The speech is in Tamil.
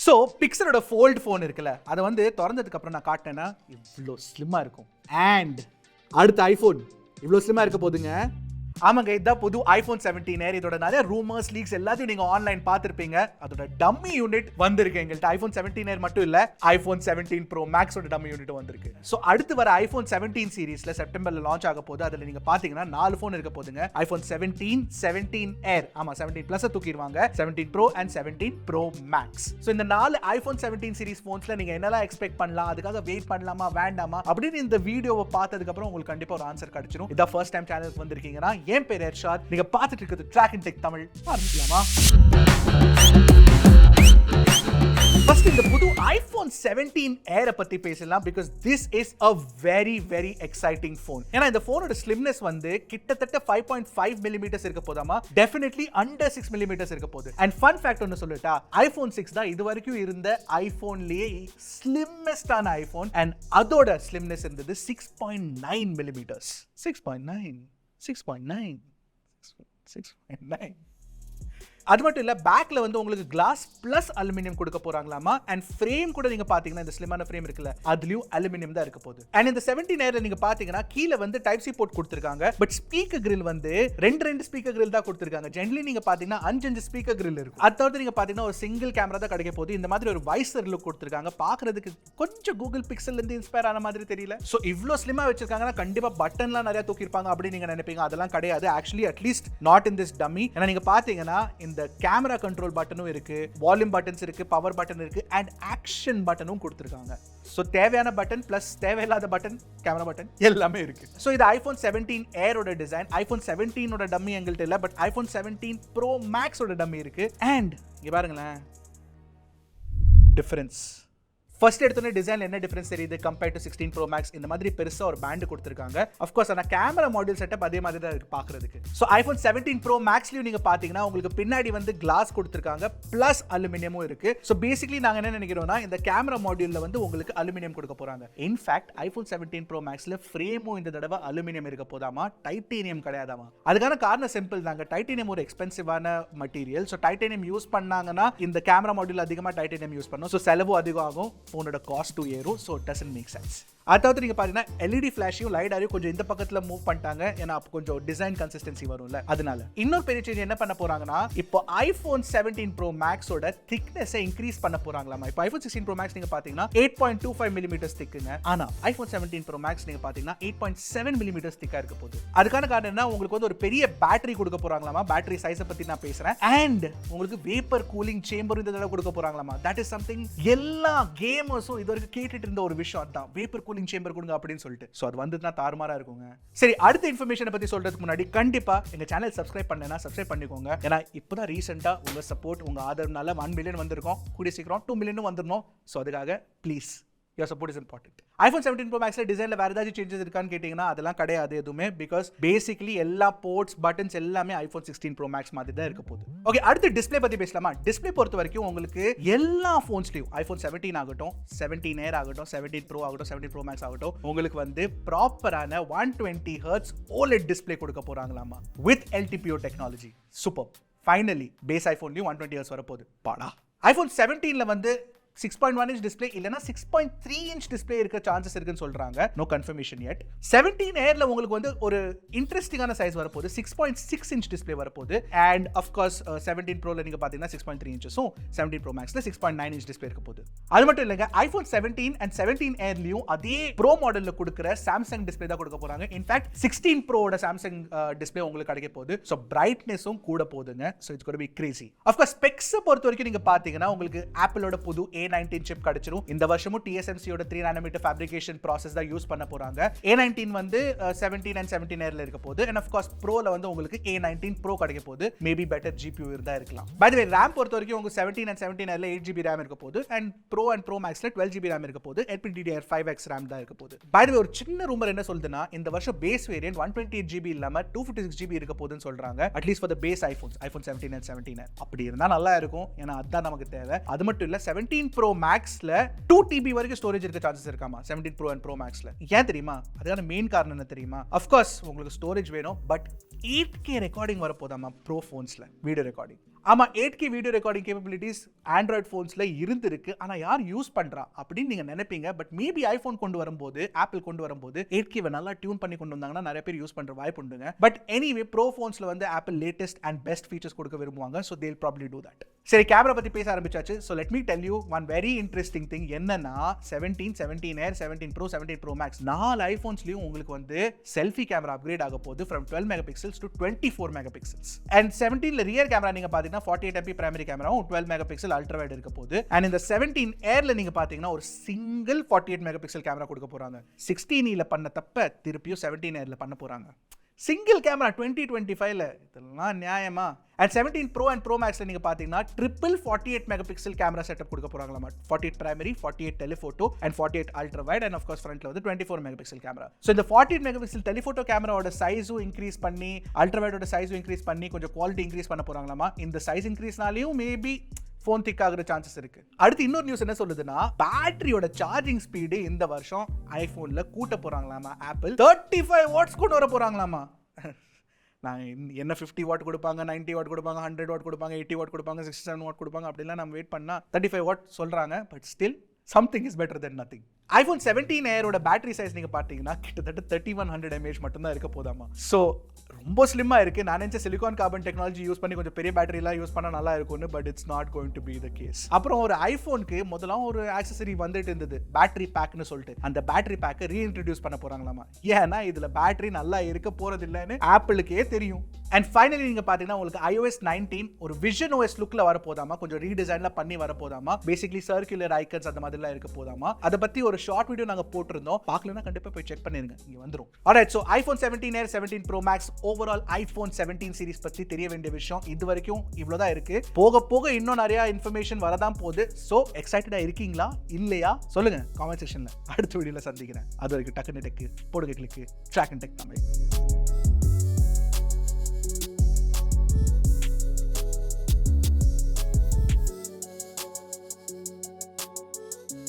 ஸோ பிக்சலோட ஃபோல்ட் ஃபோன் இருக்குல்ல, அதை வந்து திறந்ததுக்கு அப்புறம் நான் காட்டினேன்னா இவ்வளோ ஸ்லிம்மாக இருக்கும். அண்ட் அடுத்த ஐஃபோன் இவ்வளோ ஸ்லிம்மாக இருக்க போதுங்க. ஆமாங்க, இதுதான் புது iPhone 17 Air. இதோட நிறைய ரூமர்ஸ் லீக்ஸ் எல்லாத்தையும் நீங்க ஆன்லைன் பார்த்திருப்பீங்க. அதோட டம்மி யூனிட் வந்திருக்கு எங்கள்கிட்ட. iPhone 17 Air மட்டும் இல்ல, iPhone 17 Pro Max ஓட டம்மி யூனிட் வந்திருக்கு. ஸோ அடுத்து வர iPhone 17 சீரீஸ்ல செப்டம்பர்ல லான்ச் ஆக போகுது. அதுல நீங்க பாத்தீங்கன்னா 4 ஃபோன் இருக்க போதுங்க. iPhone 17, 17 Air, ஆமா 17 Plus தூக்கிடுவாங்க, 17 Pro and 17 Pro Max. So இந்த 4 iPhone 17 சீரீஸ் ஃபோன்ஸ்ல நீங்க என்னெல்லாம் எக்ஸ்பெக்ட் பண்ணலாம், அதுக்காக வெயிட் பண்ணலாமா வேண்டாமா அப்படின்னு இந்த வீடியோவை பார்த்ததுக்கு அப்புறம் உங்களுக்கு கண்டிப்பா ஒரு ஆன்சர் கிடைச்சிடும். இதான் ஃபர்ஸ்ட் டைம் சேனலுக்கு வந்திருக்கீங்கன்னா என் பேர் ஹர்ஷாத், நீங்க பார்த்துட்டு இருக்கிறது Trakin Tech தமிழ். ஆரம்பிக்கலாமா? ஃபர்ஸ்ட் இந்த புது iPhone 17 Air பத்தி பேசலாம். because this is a very very exciting phone. ஏன்னா இந்த போனோட ஸ்லிம்னஸ் வந்து கிட்டத்தட்ட 5.5 mm இருக்க போதாமா, definitely under 6 mm இருக்க போகுது. and fun fact ஒன்னு சொல்லட்டா, iPhone 6 தான் இது வரைக்கும் இருந்த ஐபோன்லயே ஸ்லிம்மெஸ்டான ஐபோன். and அதோட ஸ்லிம்னஸ் இருந்தது 6.9 mm. 6.9 அது மட்டும் இல்ல, பேக்ல வந்து உங்களுக்கு கிளாஸ் பிளஸ் அலுமினியம் கொடுக்க போறாங்களாமா. அண்ட் ஃப்ரேம் கூட நீங்க பாத்தீங்கன்னா இந்த ஸ்லிமான ஃப்ரேம் இருக்குல்ல, அதுலயும் அலுமினியம் தான் இருக்க போகுது. அண்ட் இந்த 17 Airல நீங்க பாத்தீங்கன்னா கீழ வந்து டைப் சி போர்ட் கொடுத்திருக்காங்க. பட் ஸ்பீக்கர் கிரில் வந்து ரெண்டு ஸ்பீக்கர் கிரில் தான் கொடுத்திருக்காங்க. ஜெனரலி நீங்க பாத்தீங்கன்னா 5 ஸ்பீக்கர் கிரில் இருக்கும். அது தவிர்த்து நீங்க பாத்தீங்கன்னா ஒரு சிங்கிள் கேமரா தான் கிடைக்க போகுது. இந்த மாதிரி ஒரு வைசர் லுக் கொடுத்திருக்காங்க. பாக்குறதுக்கு கொஞ்சம் கூகுள் பிக்சல்ல இருந்து இன்ஸ்பயர் ஆன மாதிரி தெரியல. சோ இவ்ளோ ஸ்லிமா வச்சிருக்காங்கன்னா கண்டிப்பா பட்டன்லாம் நிறைய தூக்கி இருப்பாங்க அப்படி நீங்க நினைப்பீங்க. அதெல்லாம் கிடையாது. Actually at least not in this dummy. ஏன்னா நீங்க பாத்தீங்கன்னா இந்த கேமரா கண்ட்ரோல் பட்டனும் இருக்கு, வால்யூம் பட்டன்ஸ் இருக்கு, பவர் பட்டன் இருக்கு, அண்ட் ஆக்ஷன் பட்டனும் கொடுத்திருக்காங்க. சோ தேவையான பட்டன் பிளஸ் தேவையில்லாத பட்டன், கேமரா பட்டன் எல்லாமே இருக்கு. சோ இது iPhone 17 Air ஓட டிசைன். iPhone 17 ஓட டம்மி எங்கள்கிட்ட இல்ல, பட் iPhone 17 Pro Max ஓட டம்மி இருக்கு. அண்ட் இங்க பாருங்களேன் டிஃபரன்ஸ். ஃபர்ஸ்ட் எடுத்தோன்னே டிசைன் என்ன டிஃபரன்ஸ் தெரியுது கம்பேர்ட் டு 16 Pro Max. இந்த மாதிரி பெருசா ஒரு பேண்ட் கொடுத்திருக்காங்க. ஆஃப் கோர்ஸ் ஆனா கேமரா மாடியூல் செட்டப் அதே மாதிரி தான் இருக்கு பாக்குறதுக்கு. சோ iPhone 17 Pro Maxலயும் நீங்க பாத்தீங்கன்னா உங்களுக்கு பின்னாடி வந்து கிளாஸ் கொடுத்திருக்காங்க, பிளஸ் அலுமினியமும் இருக்கு. சோ பேசிக்கலி நாங்க என்ன நினைக்கிறோம்னா இந்த கேமரா மாடியூல்ல வந்து உங்களுக்கு அலுமினியம் கொடுக்க போறாங்க. இன்ஃபேக்ட் iPhone 17 Pro Maxல ஃப்ரேமும் இந்த தடவை அலுமினியம் இருக்க போதாமா, டைட்டேனியம் கிடையாதாமா. அதுக்கான காரணம் சிம்பிள் தாங்க. டைட்டேனியம் ஒரு எக்ஸ்பென்சிவான மெட்டீரியல். சோ டைட்டேனியம் யூஸ் பண்ணாங்கன்னா இந்த கேமரா மாடியூல் அதிகமா டைட்டேனியம் யூஸ் பண்ணணும். சோ செலவு அதிகம் ஆகும், போனோட காஸ்ட் ஏறும். so it doesn't make sense. அதாவது நீங்க பாத்தீங்கன்னா LED ஃபிளாஷையும் லைடாரையும் கொஞ்சம் இந்த பக்கத்துல மூவ் பண்ணிட்டாங்க. ஏன்னா அப்போ கொஞ்சம் டிசைன் கன்சிஸ்டன்சி வரும்ல, அதனால. இன்னொரு பெரிய சேஞ்ச் என்ன பண்ண போறாங்கன்னா, இப்போ iPhone 17 Pro Max ஓட திக்னஸை இன்க்ரீஸ் பண்ண போறாங்களாமா. இப்போ iPhone 16 Pro Max நீங்க பாத்தீங்கன்னா 8.25 mm திக்குங்க. ஆனா iPhone 17 Pro Max நீங்க பாத்தீங்கன்னா 8.7 mm திக்கா இருக்க போகுது. அதுக்கான காரணம் என்ன, உங்களுக்கு வந்து ஒரு பெரிய பேட்டரி கொடுக்க போறாங்களாமா. பேட்டரி சைஸை பத்தி நான் பேசுறேன். அண்ட் உங்களுக்கு வேப்பர் கூலிங் சேம்பர் இந்த தடவை கொடுக்க போறாங்களாமா. தட் இஸ் சம்திங் எல்லா கேமர்ஸும் இது வரைக்கும் கேட்டுட்டு இருந்த ஒரு விஷயம். அதான் வேப்பர் கூலிங் சேம்பர் கொடுங்க அப்படின்னு சொல்லிட்டு. சோ அது வந்ததுனா தாறுமாறா இருக்குங்க. சரி, அடுத்த இன்ஃபர்மேஷனை பத்தி சொல்றதுக்கு முன்னாடி கண்டிப்பா எங்க சேனல் சப்ஸ்கிரைப் பண்ணலனா சப்ஸ்கிரைப் பண்ணிக்கோங்க. ஏன்னா இப்போதான் ரீசெண்டா உங்க சப்போர்ட், உங்க ஆதரவுனால 1 மில்லியன் வந்திருக்கோம். கூடிய சீக்கிரம் 2 மில்லியன் வந்துடணும். சோ அதுக்காக please your support is important. iPhone 17 Pro Maxல டிசைன்ல வேற ஏதாவது சேஞ்சஸ் இருக்கான்னு கேட்டீங்கன்னா அதெல்லாம் கிடையாது எதுவுமே. பிகாஸ் பேசிக்கலி எல்லா போர்ட்ஸ் பட்டன்ஸ் எல்லாமே iPhone 16 Pro Max மாதிரி தான் இருக்க போகுது. ஓகே, அடுத்து டிஸ்ப்ளே பத்தி பேசலாமா? டிஸ்ப்ளே பொறுத்த வரைக்கும் உங்களுக்கு எல்லா போன்ஸ்லயும் iPhone 17 ஆகட்டும், 17 Air ஆகட்டும், 17 Pro ஆகட்டும், 17 Pro Max ஆகட்டும், உங்களுக்கு வந்து ப்ராப்பரான 120 Hz OLED டிஸ்ப்ளே கொடுக்க போறாங்களாமா with LTPO technology. Super. Finally base ஐபோன்லயும் 120 Hz வரப்போகுது. பாடா. iPhone 17ல வந்து 6.1 inch டிஸ்ப்ளே இல்லனா 6.3 inch டிஸ்ப்ளே இருக்க சான்சஸ் இருக்குன்னு சொல்றாங்க. No confirmation yet. 17 Airல உங்களுக்கு வந்து ஒரு இன்ட்ரஸ்டிங்கான சைஸ் வரப்போகுது. 6.6 inch டிஸ்ப்ளே வரப்போகுது. அண்ட் ஆஃப் கோர்ஸ் 17 Proல நீங்க பாத்தீங்கன்னா 6.3 inchஸும் 17 Pro Maxல 6.9 inch டிஸ்ப்ளே இருக்க போகுது. அது மட்டும் இல்லங்க, iPhone 17 and 17 Airலயும் அதே Pro மாடல்ல கொடுக்கிற Samsung டிஸ்ப்ளே தான் கொடுக்க போறாங்க. இன்ஃபேக்ட் 16 Proவோட Samsung டிஸ்ப்ளே உங்களுக்கு கிடைக்க போகுது. சோ பிரைட்னஸும் கூட போகுதுங்க. So it's gonna be crazy. Of course specs பொறுத்த வரைக்கும் நீங்க பாத்தீங்கன்னா உங்களுக்கு ஆப்பிளோட புது A19 சிப் கிடைச்சிரும். இந்த வருஷமும் TSMC ஓட 3 nanometer ஃபேப்ரிகேஷன் process தான் யூஸ் பண்ண போறாங்க. A19 வந்து 17 and 17 Airல இருக்க போகுது. and of course Proல வந்து உங்களுக்கு A19 Pro கிடைக்க போகுது. மேபி பெட்டர் GPU இருந்தா இருக்கலாம். by the way RAM பொறுத்த வரைக்கும் உங்களுக்கு 17 and 17 Airல 8GB RAM இருக்க போகுது. and Pro and Pro Maxல 12GB RAM இருக்க போகுது. LPDDR5X RAM தான் இருக்க போகுது. by the way ஒரு சின்ன ரூமர் என்ன சொல்லுதுன்னா, இந்த வருஷம் பேஸ் வேரியன்ட் 128GB இல்லாம 256GB இருக்க போகுதுன்னு சொல்றாங்க. At least for the base iPhones, iPhone 17 and 17 Air. அப்படி இருந்தா நல்லா இருக்கும். ஏன்னா அதான் நமக்கு தேவை. அது மட்டும் இல்ல 17 Pro Maxல 2TB வரைக்கும் ஸ்டோரேஜ் இருக்க சான்சஸ் இருக்காமா 17 Pro and Pro Maxல. ஏன் தெரியுமா? அதுக்கான மெயின் காரணம் என்ன தெரியுமா? ஆஃப் கோர்ஸ் உங்களுக்கு ஸ்டோரேஜ் வேணும், பட் 8K ரெக்கார்டிங் வரப்போதாமா ப்ரோ ஃபோன்ஸ்ல வீடியோ ரெக்கார்டிங். ஆமா 8K video recording capabilities Android ஃபோன்ஸ்ல இருந்திருக்கு. ஆனா யார் யூஸ் பண்றா அப்படின்னு நீங்க நினைப்பீங்க. பட் மேபி ஐபோன் கொண்டு வரும்போது, ஆப்பிள் கொண்டு வரும்போது 8K நல்லா டியூன் பண்ணி கொண்டு வந்தாங்கன்னா நிறைய பேர் யூஸ் பண்ற வாய்ப்பு உண்டுங்க. பட் எனிவே ப்ரோ ஃபோன்ஸ்ல வந்து apple latest and best features கொடுக்க விரும்புவாங்க. ஸோ தேல் ப்ராப்ளி டூ தட். சரி, கேமரா பத்தி பேச ஆரம்பிச்சாச்சு. So let me tell you one very interesting thing. என்னன்னா 17, 17 Air, 17 Pro, 17 Pro Max 4 ஐபோன்ஸ்லயும் உங்களுக்கு வந்து செல்ஃபி கேமரா அப்கிரேட் ஆக போகுது from 12 megapixels to 24 megapixels. And 17ல ரியர் கேமரா நீங்க பாத்தீங்கன்னா 48 MP பிரைமரி கேமராவும் 12 megapixel அல்ட்ரா வைட் இருக்க போகுது. And இந்த 17 Airல நீங்க பாத்தீங்கன்னா ஒரு சிங்கிள் 48 megapixel கேமரா கொடுக்க போறாங்க. 16ல பண்ண தப்ப திருப்பியும் 17 Airல பண்ண போறாங்க. சிங்கிள் கேமரா 2025ல இதெல்லாம் நியாயமா? அண்ட் 17 Pro and Pro Maxல நீங்க பாத்தீங்கன்னா ட்ரிபிள் 48 megapixel கேமரா செட்டப் கொடுக்க போறாங்களாமா. 48 primary, 48 telephoto and 48 ultra wide and half course ஃப்ரண்ட்ல வந்து 24 megapixel கேமரா. ஸோ இந்த 48 megapixel டெலிஃபோட்டோ கேமராவோட சைஸும் இன்க்ரீஸ் பண்ணி, அல்ட்ரா வைடோட சைஸும் இன்க்ரீஸ் பண்ணி கொஞ்சம் குவாலிட்டி இன்க்ரீஸ் பண்ண போறாங்களாமா. இந்த சைஸ் இன்க்ரீஸ்னாலையும் மேபி ஃபோன் திக் ஆகுற சான்சஸ் இருக்கு. அடுத்து இன்னொரு நியூஸ் என்ன சொல்லுதுன்னா, பேட்டரியோட சார்ஜிங் ஸ்பீடு இந்த வருஷம் ஐபோன்ல கூட்ட போறாங்களாமா. ஆப்பிள் 35 வாட்ஸ் கொண்டு வர போறாங்களாமா. நான் என்ன 50 வாட் கொடுப்பாங்க, 90 வாட் கொடுப்பாங்க, 100 வாட் கொடுப்பாங்க, 80 வாட் கொடுப்பாங்க, 67 வாட் கொடுப்பாங்க அப்படிலாம் நம்ம வெயிட் பண்ணா 35 வாட் சொல்றாங்க. But still something is better than nothing. iPhone 17 Airோட பேட்டரி சைஸ் நீங்க பாத்தீங்கன்னா கிட்டத்தட்ட 3100 mAh மட்டும் தான் இருக்க போதாமா. ஸோ ரொம்ப ஸ்லிம்மா இருக்கு. நான் நினைச்ச சிலிகான் கார்பன் டெக்னாலஜி யூஸ் பண்ணி கொஞ்சம் பெரிய பேட்டரி எல்லாம் யூஸ் பண்ணா நல்லா இருக்கும்னு. But it's not going to be the case. அப்புறம் ஒரு ஐபோனுக்கு முதல்ல ஒரு ஆக்சசரி வந்துட்டு இருந்தது, பேட்டரி பேக்னு சொல்லிட்டு. அந்த பேட்டரி பேக்கை ரீஇன்ட்ரோடியூஸ் பண்ண போறாங்களாமா. ஏன்னா இதுல பேட்டரி நல்லா இருக்க போறது இல்லைன்னு ஆப்பிளுக்கே தெரியும். அண்ட் ஃபைனலி நீங்க பாத்தீங்கன்னா உங்களுக்கு iOS 19 ஒரு விஷன் OS லுக்ல வர போதாமா, கொஞ்சம் ரீடிசைன்ல பண்ணி வர போதாமா. பேசிக்கலி சர்க்குலர் ஐக்கன்ஸ் அந்த மாதிரிலாம் இருக்க போதாமா. அதை பத்தி ஒரு ஷார்ட் வீடியோ நாங்க போட்டிருந்தோம். பார்க்கலன்னா கண்டிப்பா போய் செக் பண்ணிருங்க, இங்க வந்துரும். Alright, so iPhone 17 Air, 17 Pro Max, overall iPhone 17 series பத்தி தெரிய வேண்டிய விஷயம் இது வரைக்கும் இவ்வளவுதான் இருக்கு. போக போக இன்னும் நிறைய இன்ஃபர்மேஷன் வரதான் போகுது. சோ எக்ஸைட்டடா இருக்கீங்களா இல்லையா சொல்லுங்க காமெண்ட் செக்ஷன்ல. அடுத்த வீடியோல சந்திக்கிறேன். அது வரைக்கும் டக்குனு டெக்கு போடுங்க கிளிக்கு Trakin Tech தமிழ்.